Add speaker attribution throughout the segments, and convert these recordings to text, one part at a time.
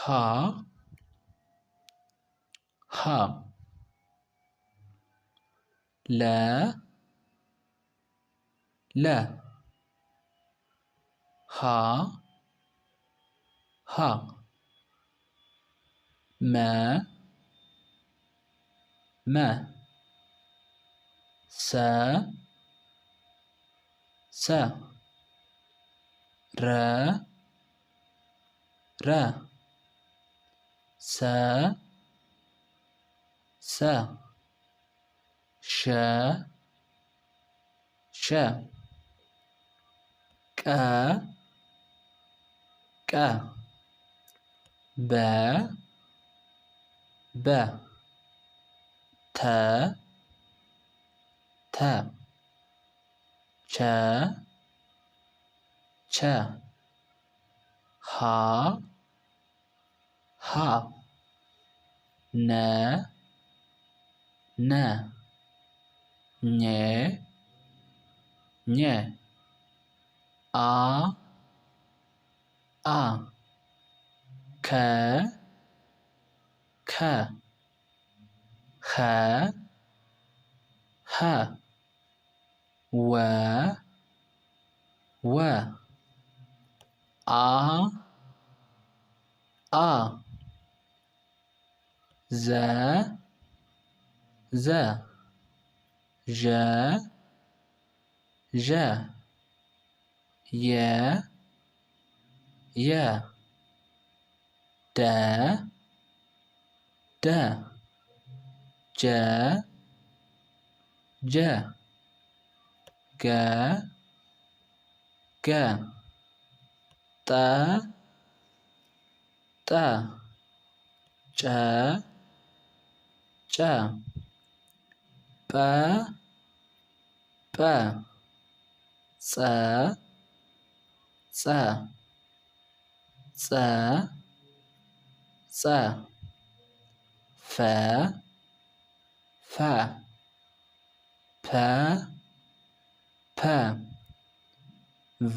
Speaker 1: ሀ ሀ ለ ለ ሀ ሀ መ መ ሰ ሰ ረ ረ ሰ ሰ ሸ ሸ ቀ ቀ በ በ ተ ተ ቸ ቸ ሀ ሀ ነ ነ ኘ ኘ አ አ ከ ከ ኸ ኸ ወ ወ አ አ ዘ ዘ ዠ ዠ የ የ ደ ደ ጀ ጀ ገ ገ ጠ ጠ ጨ ጨ ጰ ጰ ጸ ጸ ጸ ጸ ፈ ፈ ፐ ፐ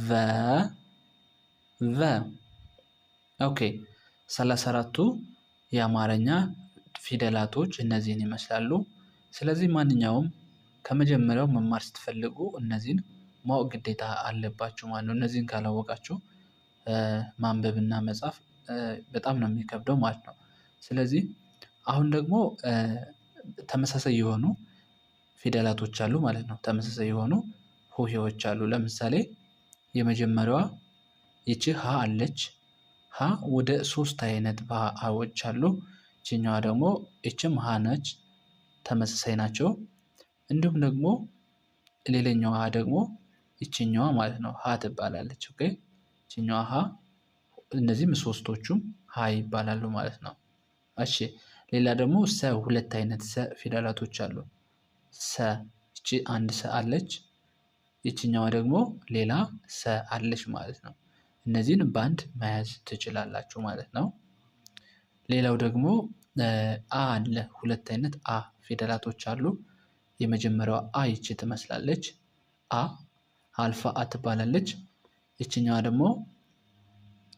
Speaker 1: ቨ ቨ ኦኬ 34ቱ የአማርኛ ፊደላቶች እነዚህን ይመስላሉ። ስለዚህ ማንኛውም ከመጀመሪያው መማር ስትፈልጉ እነዚህን ማወቅ ግዴታ አለባችሁ ማለት ነው። እነዚህን ካላወቃችሁ ማንበብና መጻፍ በጣም ነው የሚከብደው ማለት ነው። ስለዚህ አሁን ደግሞ ተመሳሳይ የሆኑ ፊደላቶች አሉ ማለት ነው። ተመሳሳይ የሆኑ ሆሄዎች አሉ። ለምሳሌ የመጀመሪያዋ ይቺ ሀ አለች። ሀ ወደ 3 አይነት ሀዎች አሉ። ይቺኛዋ ደግሞ ይችም ሀ ነች። ተመሳሳይ ናቸው። እንዲሁም ደግሞ ሌላኛዋ ሀ ደግሞ ይቺኛዋ ማለት ነው ሀ ትባላለች። ኦኬ ይቺኛዋ ሀ እነዚህም ሶስቶቹም ሀ ይባላሉ ማለት ነው። እሺ ሌላ ደግሞ ሰ 2 አይነት ሰ ፊደላቶች አሉ። ሰ ይቺ አንድ ሰ አለች። ይቺኛዋ ደግሞ ሌላ ሰ አለች ማለት ነው። እነዚህን በአንድ መያዝ ትችላላችሁ ማለት ነው። ሌላው ደግሞ አ አለ 2 አይነት አ ፊደላቶች አሉ። የመጀመሪያዋ አ ይቺ ትመስላለች። አ አልፋ አ ትባላለች። ይቺኛዋ ደግሞ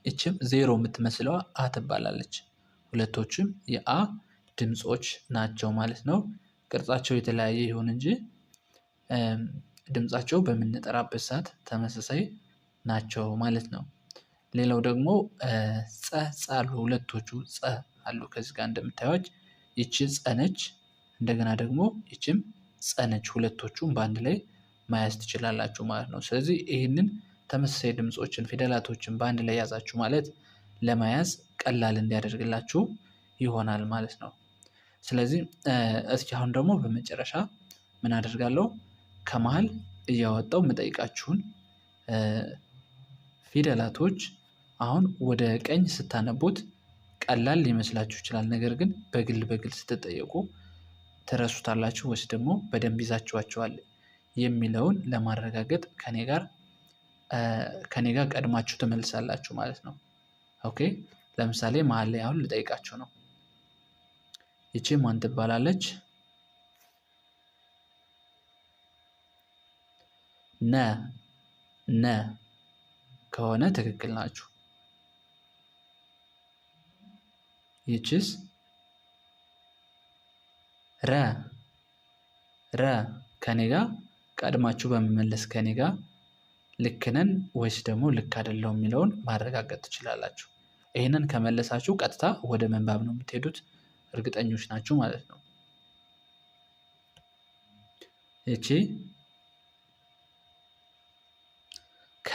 Speaker 1: ይቺም ዜሮ የምትመስለዋ አ ትባላለች። ሁለቶችም የአ ድምጾች ናቸው ማለት ነው። ቅርጻቸው የተለያየ ይሁን እንጂ ድምፃቸው በምንጠራበት ሰዓት ተመሳሳይ ናቸው ማለት ነው። ሌላው ደግሞ ጸ ጸ አሉ ሁለቶቹ ጸ አሉ ከዚህ ጋር እንደምታዩት ይቺ ጸ ነች። እንደገና ደግሞ ይቺም ጸ ነች። ሁለቶቹም በአንድ ላይ መያዝ ትችላላችሁ ማለት ነው። ስለዚህ ይህንን ተመሳሳይ ድምፆችን ፊደላቶችን በአንድ ላይ ያዛችሁ ማለት ለመያዝ ቀላል እንዲያደርግላችሁ ይሆናል ማለት ነው። ስለዚህ እስኪ አሁን ደግሞ በመጨረሻ ምን አደርጋለሁ? ከመሃል እያወጣሁ የምጠይቃችሁን ፊደላቶች አሁን ወደ ቀኝ ስታነቡት ቀላል ሊመስላችሁ ይችላል። ነገር ግን በግል በግል ስትጠየቁ ትረሱታላችሁ ወይስ ደግሞ በደንብ ይዛችኋቸዋል የሚለውን ለማረጋገጥ ከኔ ጋር ቀድማችሁ ትመልሳላችሁ ማለት ነው። ኦኬ ለምሳሌ መሃል ላይ አሁን ልጠይቃችሁ ነው። ይቺ ማን ትባላለች? ነ ነ ከሆነ ትክክል ናችሁ። ይችስ ረ ረ ከኔ ጋር ቀድማችሁ በመመለስ ከኔ ጋር ልክ ነን ወይስ ደግሞ ልክ አይደለሁም የሚለውን ማረጋገጥ ትችላላችሁ። ይህንን ከመለሳችሁ ቀጥታ ወደ መንባብ ነው የምትሄዱት፣ እርግጠኞች ናችሁ ማለት ነው። ይቺ ከ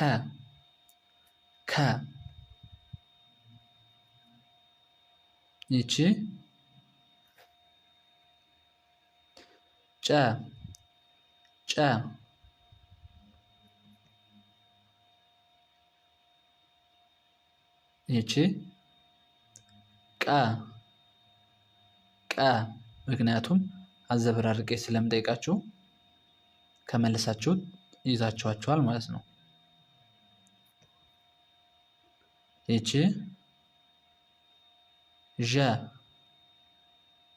Speaker 1: ከ ይቺ ጨ ጨ ይቺ ቀ ቀ ምክንያቱም አዘበራርቄ ስለምጠይቃችሁ ከመለሳችሁት ይዛችኋቸዋል ማለት ነው። ይቺ ዠ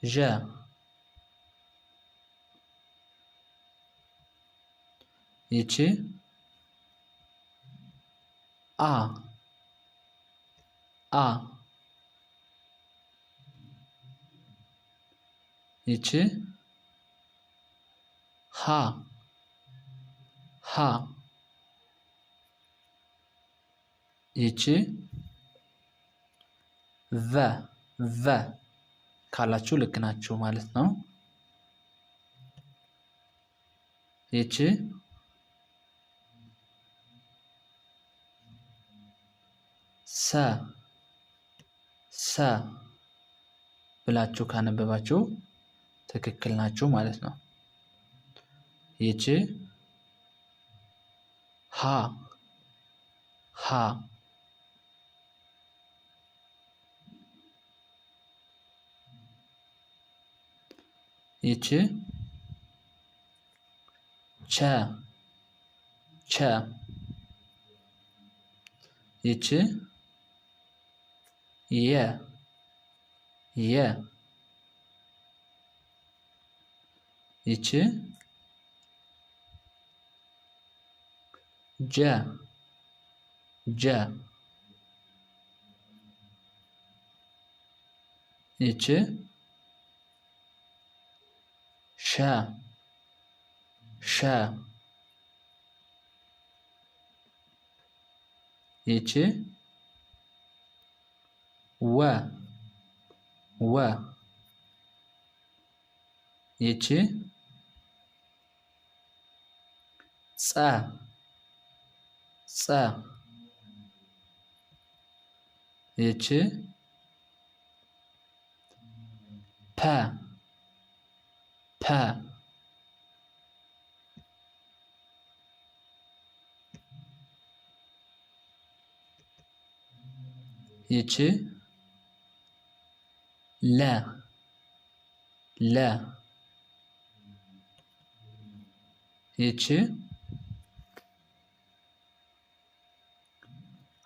Speaker 1: ዠ ይቺ አ አ ይቺ ሀ ሀ ይቺ ቨ ቨ ካላችሁ ልክ ናችሁ ማለት ነው። ይቺ ሰ ሰ ብላችሁ ካነበባችሁ ትክክል ናችሁ ማለት ነው። ይቺ ሀ ሀ ይቺ ቸ ቸ ይቺ የ የ ይቺ ጀ ጀ ይቺ ሸ ሸ ይቺ ወ ወ ይቺ ጸ ጸ ይቺ ፐ ፐ ይቺ ለ ለ ይቺ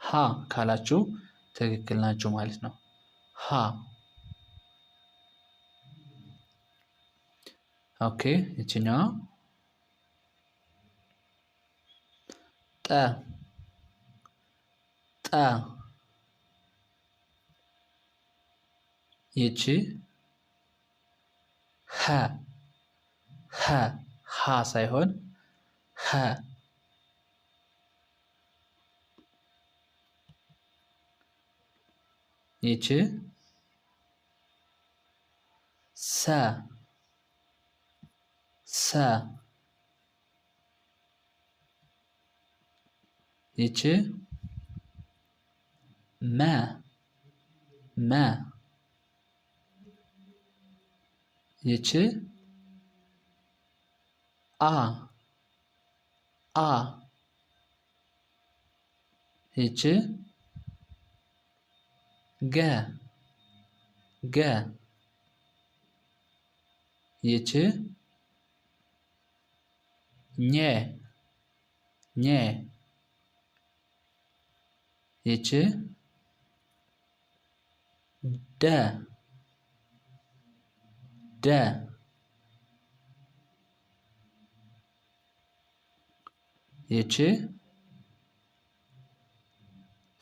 Speaker 1: ሀ ካላችሁ ትክክል ናችሁ ማለት ነው። ሀ ኦኬ። ይቺኛዋ ጠ ጠ ይቺ ሀ ሀ ሀ ሳይሆን ሀ ይቺ ሰ ሰ ይቺ መ መ ይቺ አ አ ይቺ ገ ገ ይቺ ኘ ኘ ይቺ ደ ደ ይቺ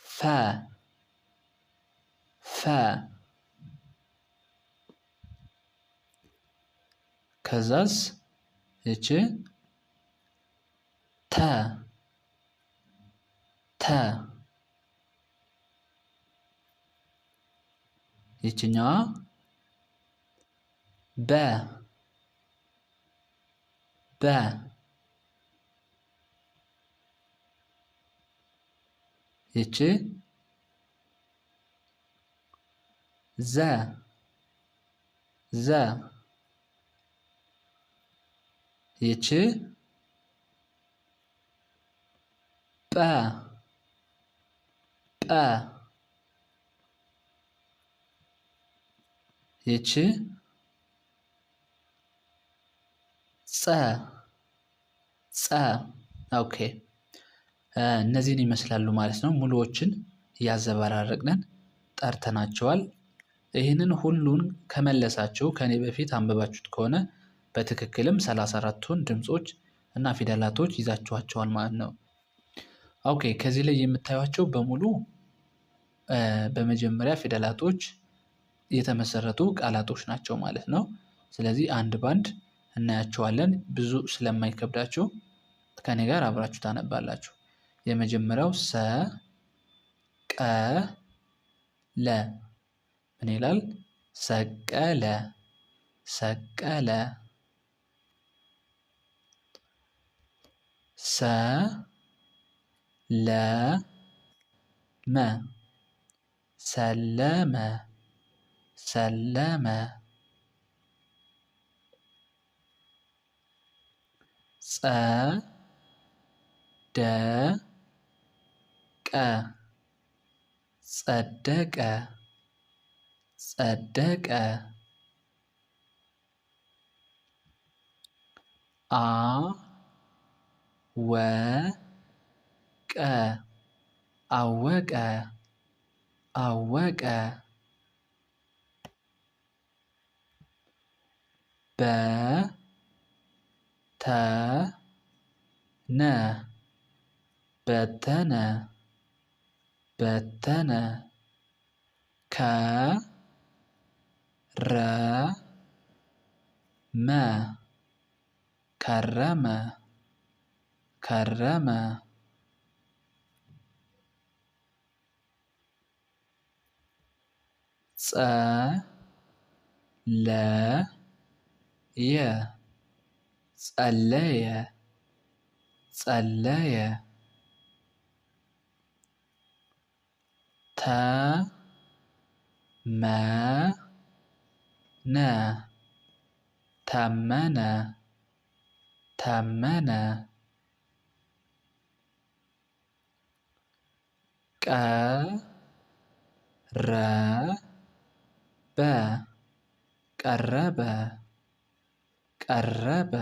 Speaker 1: ፈ ፈ ከዛስ ይቺ ተ ተ ይችኛዋ በ በ ይቺ ዘ ዘ ይቺ ጰ ጰ ይቺ ጸ ጸ ኦኬ እነዚህን ይመስላሉ ማለት ነው። ሙሉዎችን እያዘበራረቅን ጠርተናቸዋል። ይህንን ሁሉን ከመለሳችሁ ከኔ በፊት አንብባችሁት ከሆነ በትክክልም 34ቱን ድምጾች እና ፊደላቶች ይዛችኋቸዋል ማለት ነው። ኦኬ ከዚህ ላይ የምታዩቸው በሙሉ በመጀመሪያ ፊደላቶች የተመሰረቱ ቃላቶች ናቸው ማለት ነው። ስለዚህ አንድ ባንድ እናያቸዋለን። ብዙ ስለማይከብዳችሁ ከኔ ጋር አብራችሁ ታነባላችሁ። የመጀመሪያው ሰ ቀ ለ ምን ይላል? ሰቀለ ሰቀለ። ሰ ለ መ ሰለመ ሰለመ። ጸ ደ ቀ ጸደቀ ጸደቀ። አ ወ ቀ አወቀ አወቀ። በ ተ ነ በተነ በተነ። ከ ረ መ ከረመ ከረመ። ጸ ለ የ ጸለየ ጸለየ። ተ መ ነ ተመነ ተመነ። ቀ ረ በ ቀረበ ቀረበ።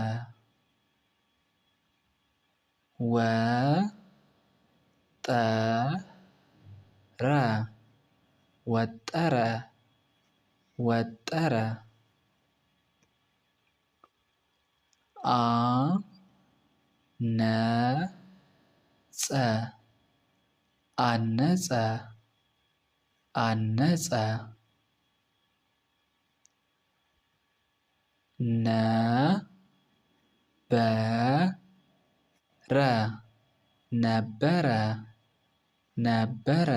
Speaker 1: ወ ጠ ረ ወጠረ ወጠረ። አ ነ ጸ አነጸ አነጸ። ነ በ ረ ነበረ ነበረ።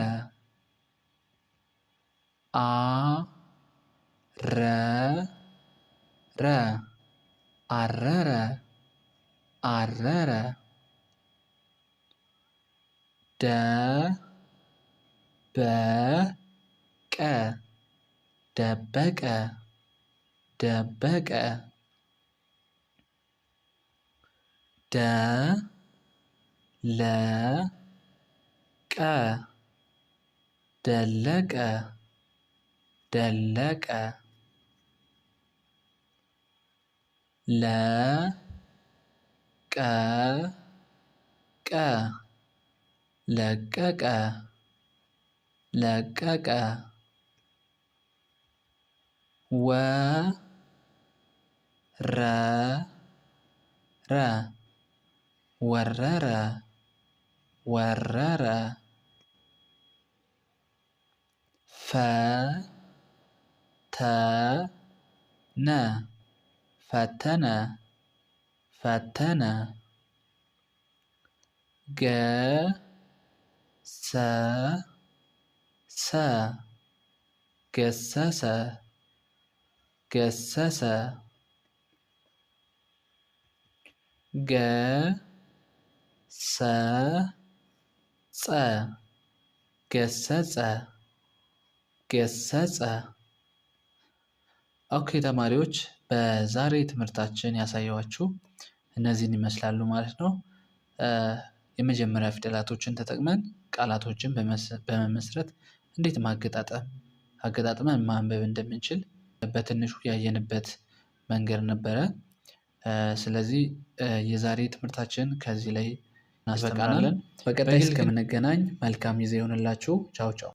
Speaker 1: አ ረ ረ አረረ አረረ። ደ በ ቀ ደበቀ ደበቀ። ደ ለ ቀ ደለቀ ደለቀ። ለ ቀ ቀ ለቀቀ ለቀቀ። ወ ረ ረ ወረረ ወረረ። ፈ ተ ነ ፈተነ ፈተነ ገሰሰ ገሰሰ ገሰሰ ገሰጸ ገሰጸ ገሰጸ። ኦኬ ተማሪዎች በዛሬ ትምህርታችን ያሳየኋችሁ እነዚህን ይመስላሉ ማለት ነው። የመጀመሪያ ፊደላቶችን ተጠቅመን ቃላቶችን በመመስረት እንዴት አገጣጥመን ማንበብ እንደምንችል በትንሹ ያየንበት መንገድ ነበረ። ስለዚህ የዛሬ ትምህርታችን ከዚህ ላይ እናበቃለን። በቀጣይ እስከምንገናኝ መልካም ጊዜ ይሆንላችሁ። ቻው ቻው።